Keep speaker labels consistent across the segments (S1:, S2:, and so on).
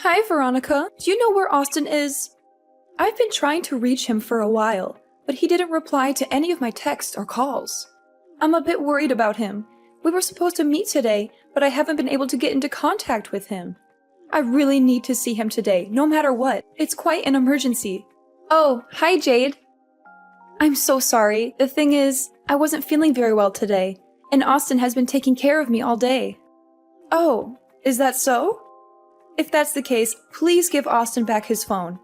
S1: Hi, Veronica. Do you know where Austin is? I've been trying to reach him for a while, but he didn't reply to any of my texts or calls. I'm a bit worried about him. We were supposed to meet today, but I haven't been able to get into contact with him. I really need to see him today, no matter what. It's quite an emergency. Oh, hi, Jade. I'm so sorry. The thing is, I wasn't feeling very well today, and Austin has been taking care of me all day. Oh, is that so? If that's the case, please give Austin back his phone.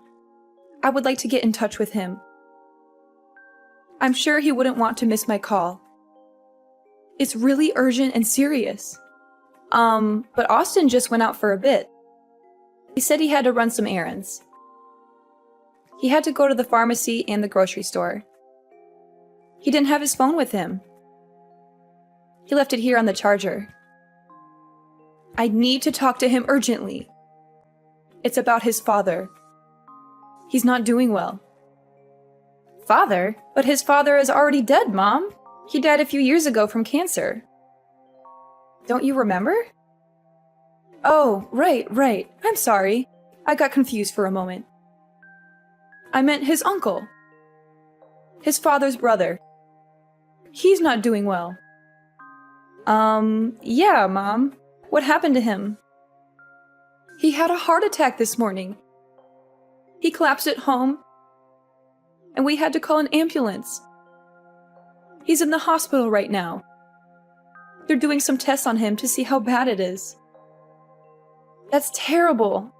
S1: I would like to get in touch with him. I'm sure he wouldn't want to miss my call. It's really urgent and serious. But Austin just went out for a bit. He said he had to run some errands. He had to go to the pharmacy and the grocery store. He didn't have his phone with him. He left it here on the charger. I need to talk to him urgently. It's about his father. He's not doing well. Father? But his father is already dead, Mom. He died a few years ago from cancer. Don't you remember? Oh, right. I'm sorry. I got confused for a moment. I meant his uncle. His father's brother. He's not doing well. Yeah, Mom. What happened to him? He had a heart attack this morning. He collapsed at home, and we had to call an ambulance. He's in the hospital right now. They're doing some tests on him to see how bad it is. That's terrible.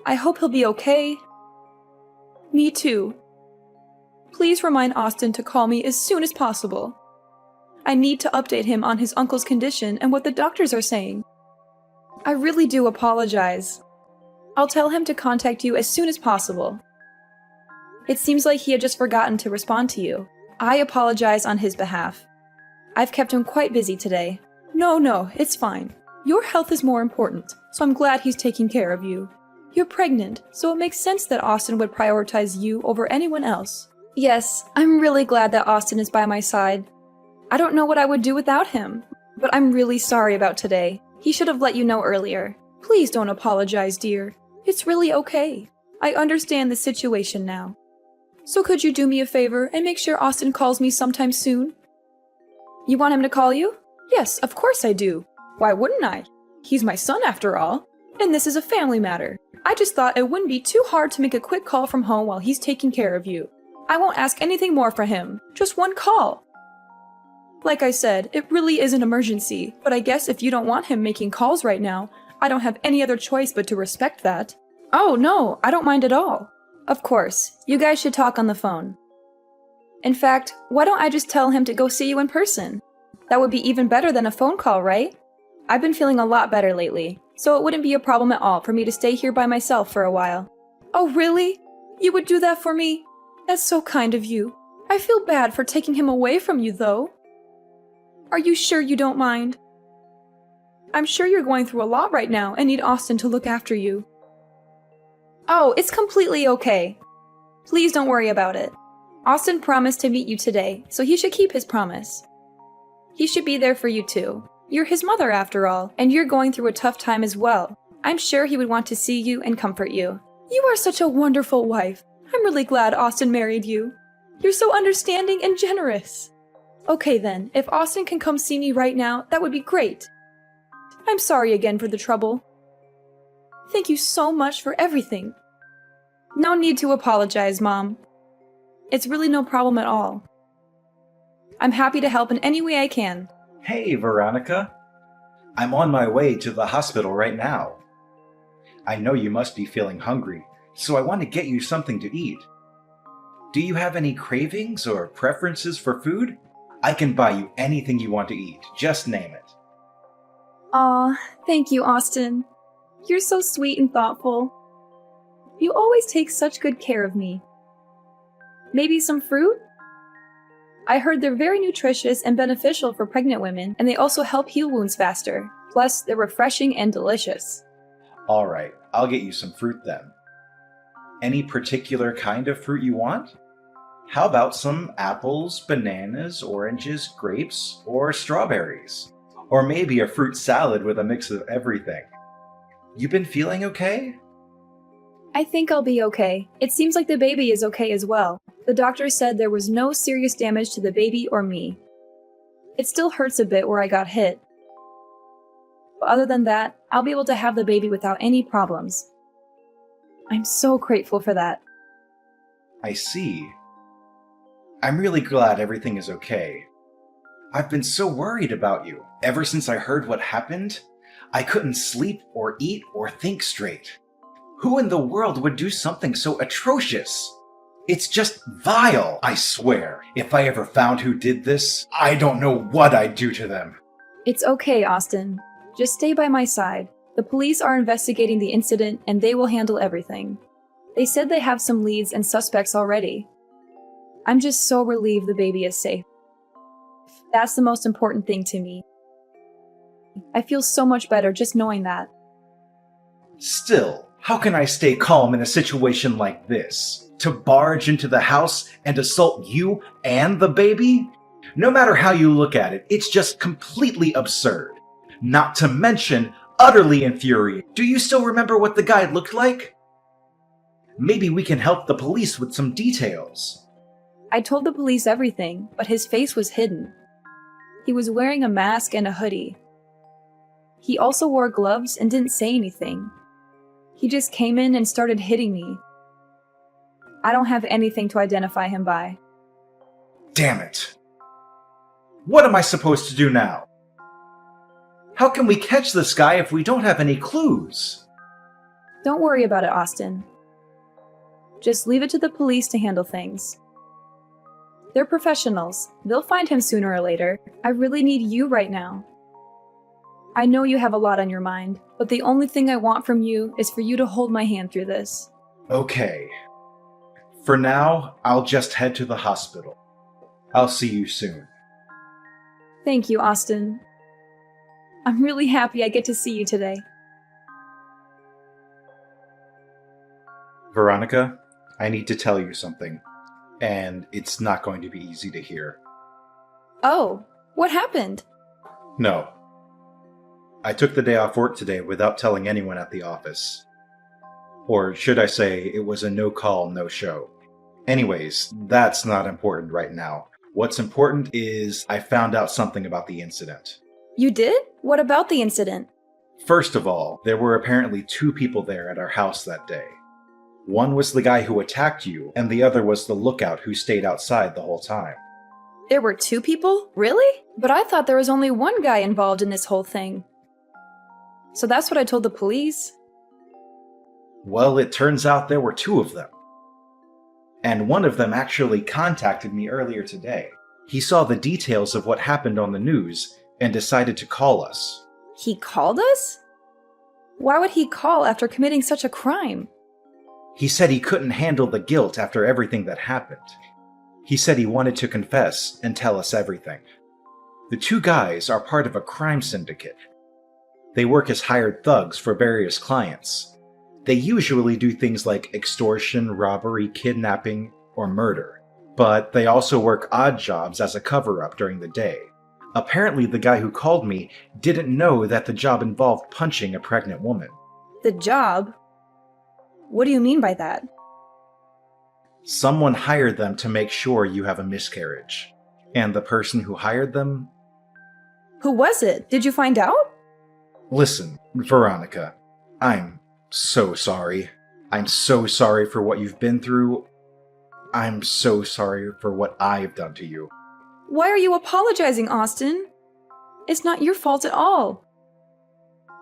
S1: I hope he'll be okay. Me too. Please remind Austin to call me as soon as possible. I need to update him on his uncle's condition and what the doctors are saying. I really do apologize. I'll tell him to contact you as soon as possible. It seems like he had just forgotten to respond to you. I apologize on his behalf. I've kept him quite busy today. No, it's fine. Your health is more important, so I'm glad he's taking care of you. You're pregnant, so it makes sense that Austin would prioritize you over anyone else. Yes, I'm really glad that Austin is by my side. I don't know what I would do without him, but I'm really sorry about today. He should have let you know earlier. Please don't apologize, dear. It's really okay. I understand the situation now. So could you do me a favor and make sure Austin calls me sometime soon? You want him to call you? Yes, of course I do. Why wouldn't I? He's my son after all. And this is a family matter. I just thought it wouldn't be too hard to make a quick call from home while he's taking care of you. I won't ask anything more for him. Just one call. Like I said, it really is an emergency, but I guess if you don't want him making calls right now, I don't have any other choice but to respect that. Oh no, I don't mind at all. Of course, you guys should talk on the phone. In fact, why don't I just tell him to go see you in person? That would be even better than a phone call, right? I've been feeling a lot better lately, so it wouldn't be a problem at all for me to stay here by myself for a while. Oh really? You would do that for me? That's so kind of you. I feel bad for taking him away from you, though. Are you sure you don't mind? I'm sure you're going through a lot right now and need Austin to look after you. Oh, it's completely okay. Please don't worry about it. Austin promised to meet you today, so he should keep his promise. He should be there for you too. You're his mother after all, and you're going through a tough time as well. I'm sure he would want to see you and comfort you. You are such a wonderful wife. I'm really glad Austin married you. You're so understanding and generous. Okay then, if Austin can come see me right now, that would be great. I'm sorry again for the trouble. Thank you so much for everything. No need to apologize, Mom. It's really no problem at all. I'm happy to help in any way I can.
S2: Hey, Veronica. I'm on my way to the hospital right now. I know you must be feeling hungry, so I want to get you something to eat. Do you have any cravings or preferences for food? I can buy you anything you want to eat. Just name it.
S1: Aw, thank you, Austin. You're so sweet and thoughtful. You always take such good care of me. Maybe some fruit? I heard they're very nutritious and beneficial for pregnant women, and they also help heal wounds faster. Plus, they're refreshing and delicious.
S2: All right, I'll get you some fruit then. Any particular kind of fruit you want? How about some apples, bananas, oranges, grapes, or strawberries? Or maybe a fruit salad with a mix of everything. You been feeling okay?
S1: I think I'll be okay. It seems like the baby is okay as well. The doctor said there was no serious damage to the baby or me. It still hurts a bit where I got hit. But other than that, I'll be able to have the baby without any problems. I'm so grateful for that.
S2: I see. I'm really glad everything is okay. I've been so worried about you. Ever since I heard what happened, I couldn't sleep or eat or think straight. Who in the world would do something so atrocious? It's just vile, I swear. If I ever found who did this, I don't know what I'd do to them.
S1: It's okay, Austin. Just stay by my side. The police are investigating the incident and they will handle everything. They said they have some leads and suspects already. I'm just so relieved the baby is safe. That's the most important thing to me. I feel so much better just knowing that.
S2: Still, how can I stay calm in a situation like this? To barge into the house and assault you and the baby? No matter how you look at it, it's just completely absurd. Not to mention, utterly infuriating. Do you still remember what the guy looked like? Maybe we can help the police with some details.
S1: I told the police everything, but his face was hidden. He was wearing a mask and a hoodie. He also wore gloves and didn't say anything. He just came in and started hitting me. I don't have anything to identify him by.
S2: Damn it. What am I supposed to do now? How can we catch this guy if we don't have any clues?
S1: Don't worry about it, Austin. Just leave it to the police to handle things. They're professionals. They'll find him sooner or later. I really need you right now. I know you have a lot on your mind, but the only thing I want from you is for you to hold my hand through this.
S2: Okay. For now, I'll just head to the hospital. I'll see you soon.
S1: Thank you, Austin. I'm really happy I get to see you today.
S2: Veronica, I need to tell you something, and it's not going to be easy to hear.
S1: Oh, what happened?
S2: No. I took the day off work today without telling anyone at the office. Or should I say, it was a no-call, no-show. Anyways, that's not important right now. What's important is I found out something about the incident.
S1: You did? What about the incident?
S2: First of all, there were apparently 2 people there at our house that day. One was the guy who attacked you, and the other was the lookout who stayed outside the whole time.
S1: There were 2 people? Really? But I thought there was only one guy involved in this whole thing. So that's what I told the police.
S2: Well, it turns out there were 2 of them. And one of them actually contacted me earlier today. He saw the details of what happened on the news and decided to call us.
S1: He called us? Why would he call after committing such a crime?
S2: He said he couldn't handle the guilt after everything that happened. He said he wanted to confess and tell us everything. The 2 guys are part of a crime syndicate. They work as hired thugs for various clients. They usually do things like extortion, robbery, kidnapping, or murder. But they also work odd jobs as a cover-up during the day. Apparently, the guy who called me didn't know that the job involved punching a pregnant woman.
S1: The job? What do you mean by that?
S2: Someone hired them to make sure you have a miscarriage. And the person who hired them?
S1: Who was it? Did you find out?
S2: Listen, Veronica, I'm so sorry. I'm so sorry for what you've been through. I'm so sorry for what I've done to you.
S1: Why are you apologizing, Austin? It's not your fault at all.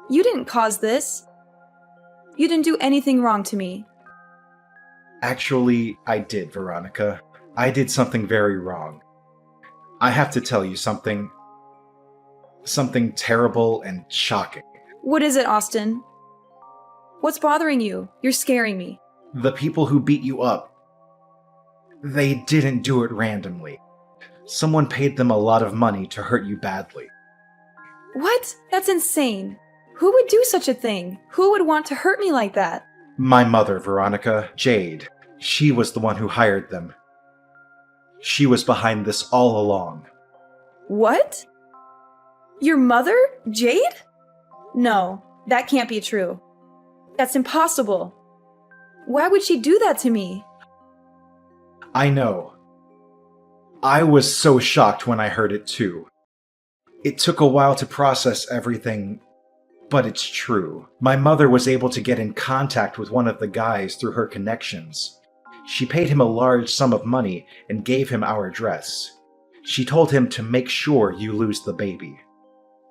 S1: You didn't cause this. You didn't do anything wrong to me.
S2: Actually, I did, Veronica. I did something very wrong. I have to tell you something. Something terrible and shocking.
S1: What is it, Austin? What's bothering you? You're scaring me.
S2: The people who beat you up, they didn't do it randomly. Someone paid them a lot of money to hurt you badly.
S1: What? That's insane. Who would do such a thing? Who would want to hurt me like that?
S2: My mother, Veronica, Jade. She was the one who hired them. She was behind this all along.
S1: What? Your mother? Jade? No, that can't be true. That's impossible. Why would she do that to me?
S2: I know. I was so shocked when I heard it too. It took a while to process everything, but it's true. My mother was able to get in contact with one of the guys through her connections. She paid him a large sum of money and gave him our address. She told him to make sure you lose the baby.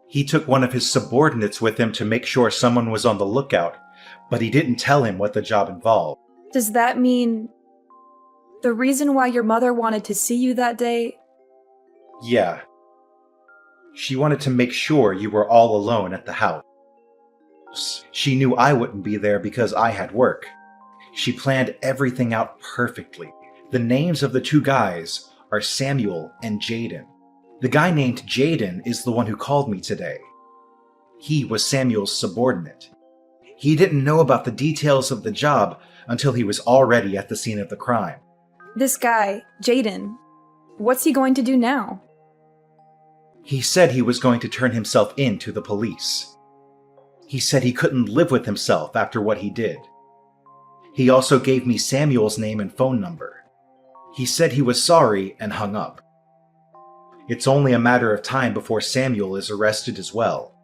S2: He took one of his subordinates with him to make sure someone was on the lookout, but he didn't tell him what the job involved.
S1: Does that mean the reason why your mother wanted to see you that day?
S2: Yeah. She wanted to make sure you were all alone at the house. She knew I wouldn't be there because I had work. She planned everything out perfectly. The names of the two guys are Samuel and Jaden. The guy named Jaden is the one who called me today. He was Samuel's subordinate. He didn't know about the details of the job until he was already at the scene of the crime.
S1: This guy, Jaden, what's he going to do now?
S2: He said he was going to turn himself in to the police. He said he couldn't live with himself after what he did. He also gave me Samuel's name and phone number. He said he was sorry and hung up. It's only a matter of time before Samuel is arrested as well.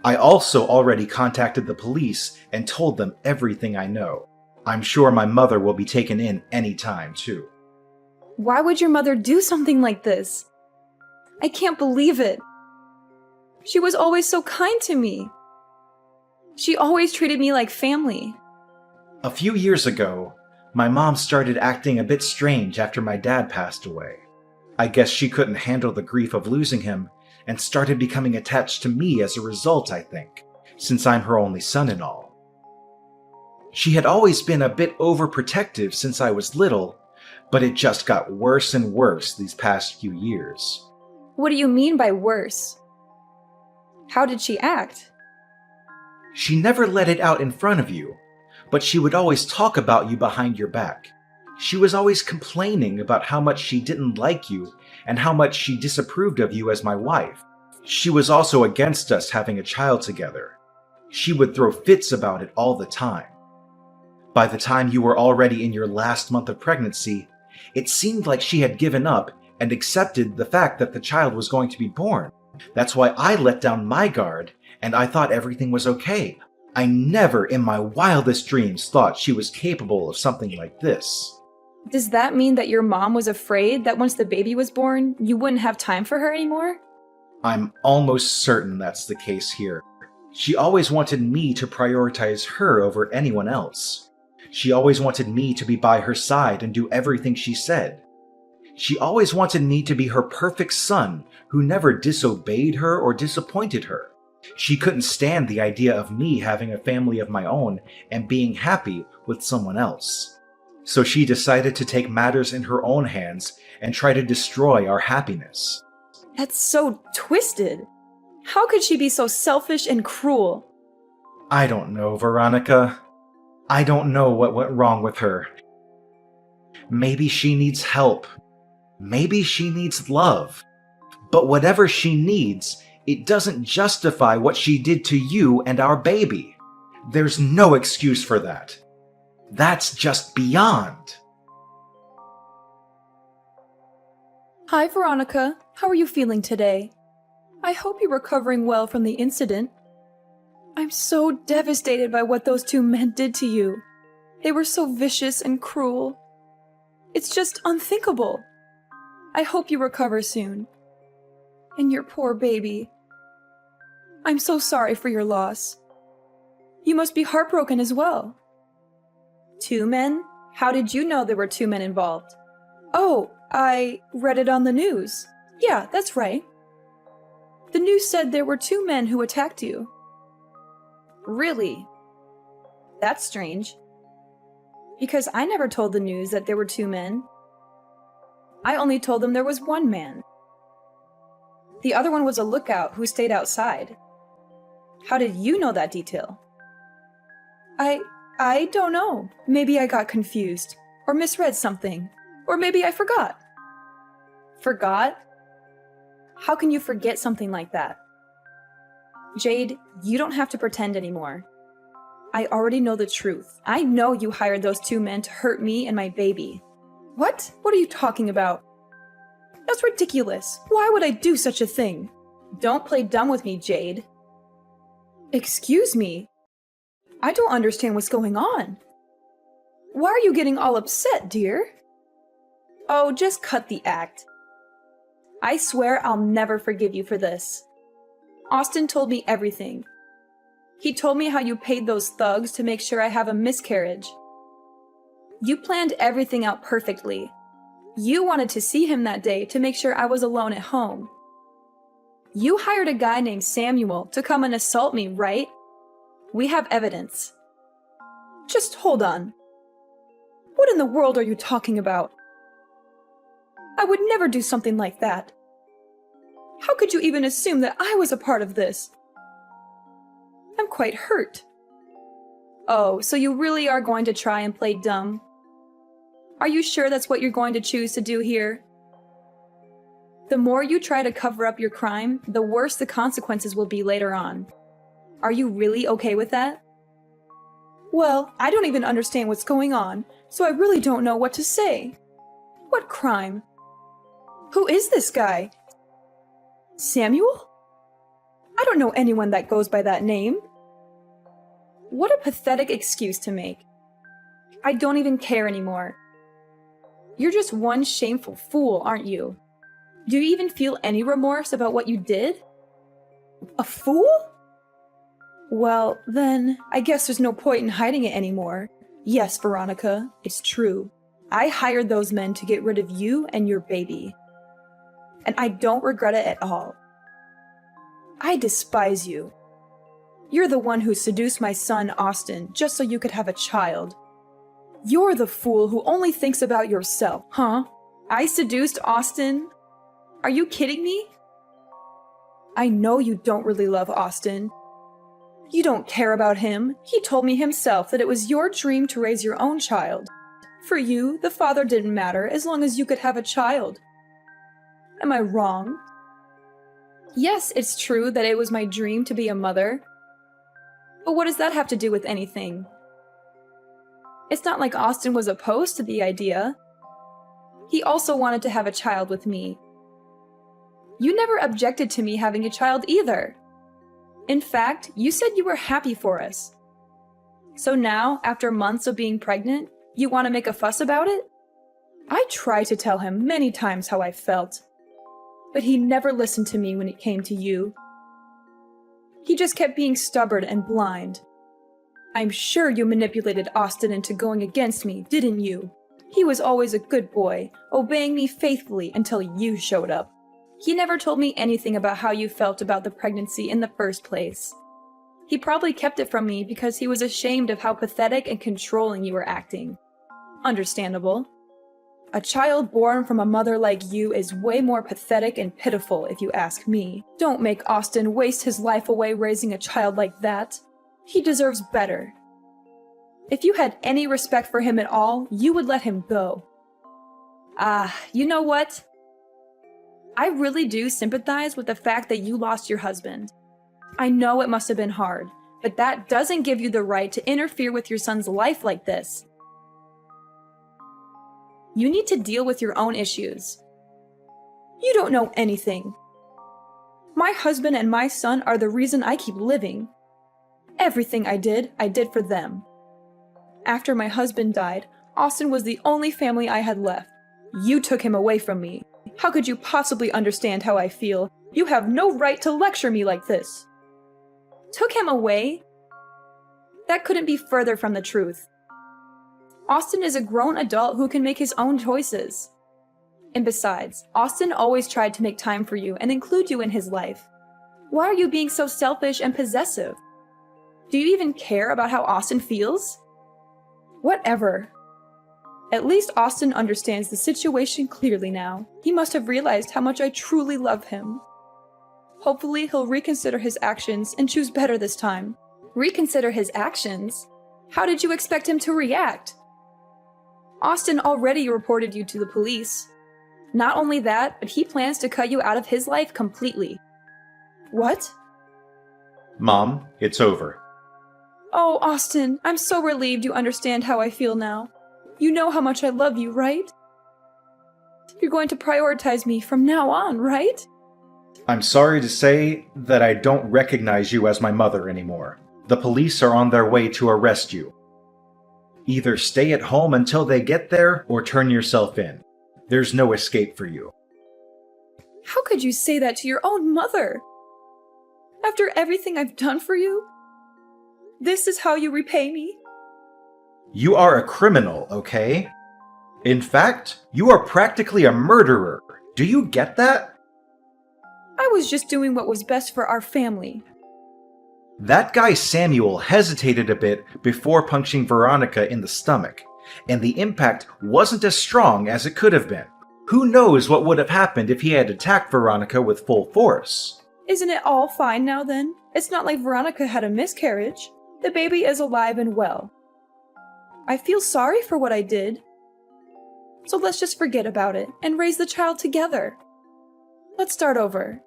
S2: I also already contacted the police and told them everything I know. I'm sure my mother will be taken in any time, too.
S1: Why would your mother do something like this? I can't believe it. She was always so kind to me. She always treated me like family.
S2: A few years ago, my mom started acting a bit strange after my dad passed away. I guess she couldn't handle the grief of losing him and started becoming attached to me as a result, I think, since I'm her only son and all. She had always been a bit overprotective since I was little, but it just got worse and worse these past few years.
S1: What do you mean by worse? How did she act?
S2: She never let it out in front of you, but she would always talk about you behind your back. She was always complaining about how much she didn't like you and how much she disapproved of you as my wife. She was also against us having a child together. She would throw fits about it all the time. By the time you were already in your last month of pregnancy, it seemed like she had given up and accepted the fact that the child was going to be born. That's why I let down my guard and I thought everything was okay. I never in my wildest dreams thought she was capable of something like this.
S1: Does that mean that your mom was afraid that once the baby was born, you wouldn't have time for her anymore?
S2: I'm almost certain that's the case here. She always wanted me to prioritize her over anyone else. She always wanted me to be by her side and do everything she said. She always wanted me to be her perfect son who never disobeyed her or disappointed her. She couldn't stand the idea of me having a family of my own and being happy with someone else. So she decided to take matters in her own hands and try to destroy our happiness.
S1: That's so twisted. How could she be so selfish and cruel?
S2: I don't know, Veronica. I don't know what went wrong with her. Maybe she needs help. Maybe she needs love. But whatever she needs, it doesn't justify what she did to you and our baby. There's no excuse for that. That's just beyond.
S1: Hi, Veronica. How are you feeling today? I hope you're recovering well from the incident. I'm so devastated by what those two men did to you. They were so vicious and cruel. It's just unthinkable. I hope you recover soon. And your poor baby. I'm so sorry for your loss. You must be heartbroken as well. 2 men? How did you know there were 2 men involved? Oh, I read it on the news. Yeah, that's right. The news said there were 2 men who attacked you. Really? That's strange. Because I never told the news that there were 2 men. I only told them there was 1 man. The other one was a lookout who stayed outside. How did you know that detail? I don't know. Maybe I got confused, or misread something, or maybe I forgot. Forgot? How can you forget something like that? Jade, you don't have to pretend anymore. I already know the truth. I know you hired those two men to hurt me and my baby. What? What are you talking about? That's ridiculous. Why would I do such a thing? Don't play dumb with me, Jade. Excuse me? I don't understand what's going on. Why are you getting all upset, dear? Oh, just cut the act. I swear I'll never forgive you for this. Austin told me everything. He told me how you paid those thugs to make sure I have a miscarriage. You planned everything out perfectly. You wanted to see him that day to make sure I was alone at home. You hired a guy named Samuel to come and assault me, right? We have evidence. Just hold on. What in the world are you talking about? I would never do something like that. How could you even assume that I was a part of this? I'm quite hurt. Oh, so you really are going to try and play dumb? Are you sure that's what you're going to choose to do here? The more you try to cover up your crime, the worse the consequences will be later on. Are you really okay with that? Well, I don't even understand what's going on, so I really don't know what to say. What crime? Who is this guy? Samuel? I don't know anyone that goes by that name. What a pathetic excuse to make. I don't even care anymore. You're just one shameful fool, aren't you? Do you even feel any remorse about what you did? A fool? Well, then, I guess there's no point in hiding it anymore. Yes, Veronica, it's true. I hired those men to get rid of you and your baby. And I don't regret it at all. I despise you. You're the one who seduced my son, Austin, just so you could have a child. You're the fool who only thinks about yourself, huh? I seduced Austin? Are you kidding me? I know you don't really love Austin. You don't care about him. He told me himself that it was your dream to raise your own child. For you, the father didn't matter as long as you could have a child. Am I wrong? Yes, it's true that it was my dream to be a mother. But what does that have to do with anything? It's not like Austin was opposed to the idea. He also wanted to have a child with me. You never objected to me having a child either. In fact, you said you were happy for us. So now, after months of being pregnant, you want to make a fuss about it? I tried to tell him many times how I felt, but he never listened to me when it came to you. He just kept being stubborn and blind. I'm sure you manipulated Austin into going against me, didn't you? He was always a good boy, obeying me faithfully until you showed up. He never told me anything about how you felt about the pregnancy in the first place. He probably kept it from me because he was ashamed of how pathetic and controlling you were acting. Understandable. A child born from a mother like you is way more pathetic and pitiful if you ask me. Don't make Austin waste his life away raising a child like that. He deserves better. If you had any respect for him at all, you would let him go. You know what? I really do sympathize with the fact that you lost your husband. I know it must have been hard, but that doesn't give you the right to interfere with your son's life like this. You need to deal with your own issues. You don't know anything. My husband and my son are the reason I keep living. Everything I did for them. After my husband died, Austin was the only family I had left. You took him away from me. How could you possibly understand how I feel? You have no right to lecture me like this. Took him away? That couldn't be further from the truth. Austin is a grown adult who can make his own choices. And besides, Austin always tried to make time for you and include you in his life. Why are you being so selfish and possessive? Do you even care about how Austin feels? Whatever. At least Austin understands the situation clearly now. He must have realized how much I truly love him. Hopefully, he'll reconsider his actions and choose better this time. Reconsider his actions? How did you expect him to react? Austin already reported you to the police. Not only that, but he plans to cut you out of his life completely. What?
S2: Mom, it's over.
S1: Oh, Austin, I'm so relieved you understand how I feel now. You know how much I love you, right? You're going to prioritize me from now on, right?
S2: I'm sorry to say that I don't recognize you as my mother anymore. The police are on their way to arrest you. Either stay at home until they get there, or turn yourself in. There's no escape for you.
S1: How could you say that to your own mother? After everything I've done for you? This is how you repay me?
S2: You are a criminal, okay? In fact, you are practically a murderer. Do you get that?
S1: I was just doing what was best for our family.
S2: That guy Samuel hesitated a bit before punching Veronica in the stomach, and the impact wasn't as strong as it could have been. Who knows what would have happened if he had attacked Veronica with full force?
S1: Isn't it all fine now then? It's not like Veronica had a miscarriage. The baby is alive and well. I feel sorry for what I did. So let's just forget about it and raise the child together. Let's start over.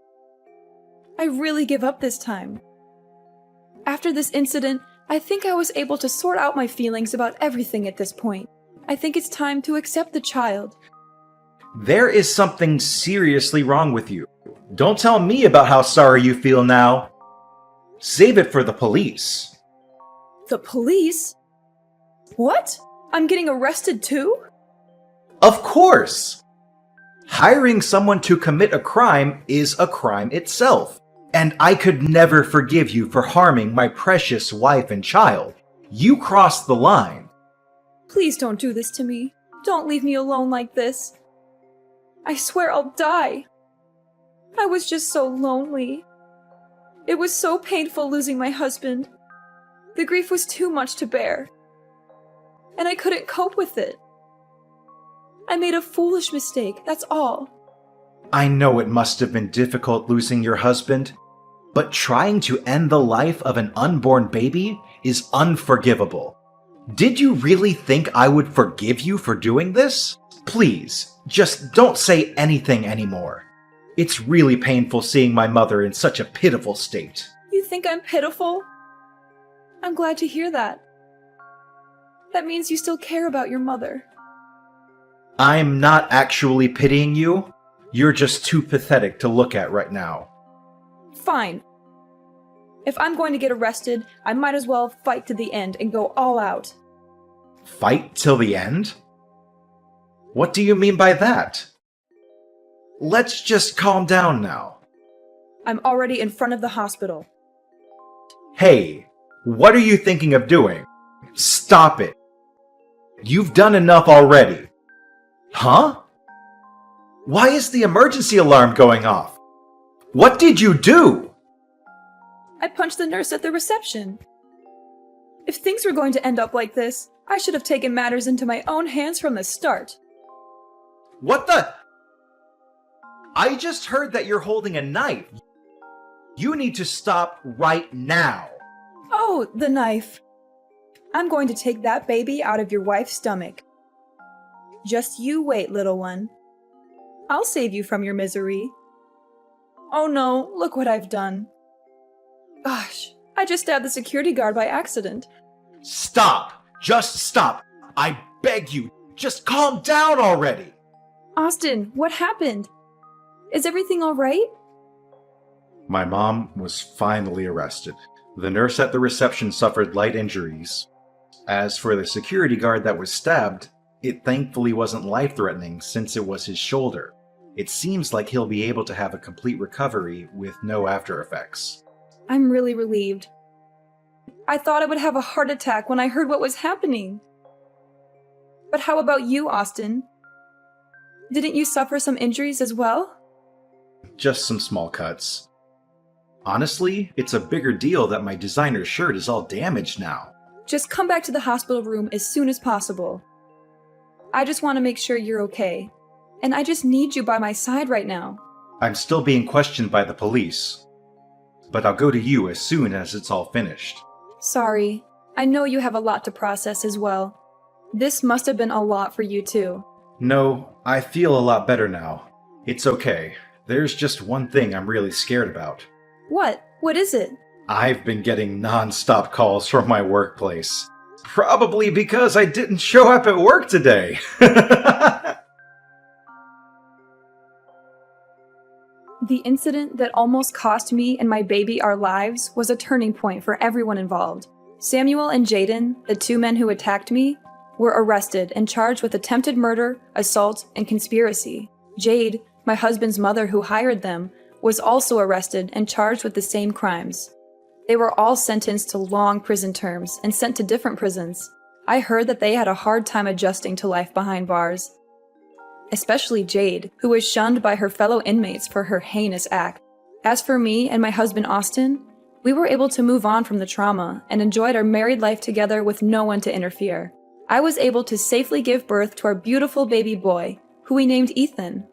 S1: I really give up this time. After this incident, I think I was able to sort out my feelings about everything at this point. I think it's time to accept the child.
S2: There is something seriously wrong with you. Don't tell me about how sorry you feel now. Save it for the police.
S1: The police? What? I'm getting arrested too?
S2: Of course! Hiring someone to commit a crime is a crime itself. And I could never forgive you for harming my precious wife and child. You crossed the line.
S1: Please don't do this to me. Don't leave me alone like this. I swear I'll die. I was just so lonely. It was so painful losing my husband. The grief was too much to bear. And I couldn't cope with it. I made a foolish mistake, that's all.
S2: I know it must have been difficult losing your husband, but trying to end the life of an unborn baby is unforgivable. Did you really think I would forgive you for doing this? Please, just don't say anything anymore. It's really painful seeing my mother in such a pitiful state.
S1: You think I'm pitiful? I'm glad to hear that. That means you still care about your mother.
S2: I'm not actually pitying you. You're just too pathetic to look at right now.
S1: Fine. If I'm going to get arrested, I might as well fight to the end and go all out.
S2: Fight till the end? What do you mean by that? Let's just calm down now.
S1: I'm already in front of the hospital.
S2: Hey, what are you thinking of doing? Stop it. You've done enough already. Huh? Why is the emergency alarm going off? What did you do?
S1: I punched the nurse at the reception. If things were going to end up like this, I should have taken matters into my own hands from the start.
S2: What the? I just heard that you're holding a knife. You need to stop right now.
S1: Oh, the knife. I'm going to take that baby out of your wife's stomach. Just you wait, little one. I'll save you from your misery. Oh no, look what I've done. Gosh, I just stabbed the security guard by accident.
S2: Stop! Just stop! I beg you, just calm down already!
S1: Austin, what happened? Is everything all right?
S2: My mom was finally arrested. The nurse at the reception suffered light injuries. As for the security guard that was stabbed, it thankfully wasn't life-threatening since it was his shoulder. It seems like he'll be able to have a complete recovery with no after effects.
S1: I'm really relieved. I thought I would have a heart attack when I heard what was happening. But how about you, Austin? Didn't you suffer some injuries as well?
S2: Just some small cuts. Honestly, it's a bigger deal that my designer shirt is all damaged now.
S1: Just come back to the hospital room as soon as possible. I just want to make sure you're okay. And I just need you by my side right now.
S2: I'm still being questioned by the police. But I'll go to you as soon as it's all finished.
S1: Sorry. I know you have a lot to process as well. This must have been a lot for you too.
S2: No, I feel a lot better now. It's okay. There's just one thing I'm really scared about.
S1: What? What is it?
S2: I've been getting non-stop calls from my workplace. Probably because I didn't show up at work today.
S1: The incident that almost cost me and my baby our lives was a turning point for everyone involved. Samuel and Jaden, the two men who attacked me, were arrested and charged with attempted murder, assault, and conspiracy. Jade, my husband's mother who hired them, was also arrested and charged with the same crimes. They were all sentenced to long prison terms and sent to different prisons. I heard that they had a hard time adjusting to life behind bars. Especially Jade, who was shunned by her fellow inmates for her heinous act. As for me and my husband Austin, we were able to move on from the trauma and enjoyed our married life together with no one to interfere. I was able to safely give birth to our beautiful baby boy, who we named Ethan.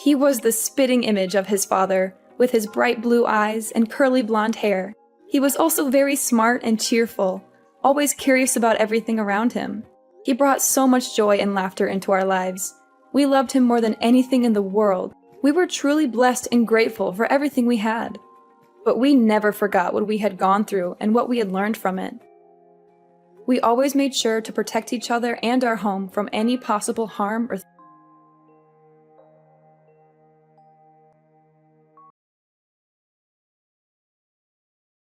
S1: He was the spitting image of his father, with his bright blue eyes and curly blonde hair. He was also very smart and cheerful, always curious about everything around him. He brought so much joy and laughter into our lives. We loved him more than anything in the world. We were truly blessed and grateful for everything we had. But we never forgot what we had gone through and what we had learned from it. We always made sure to protect each other and our home from any possible harm or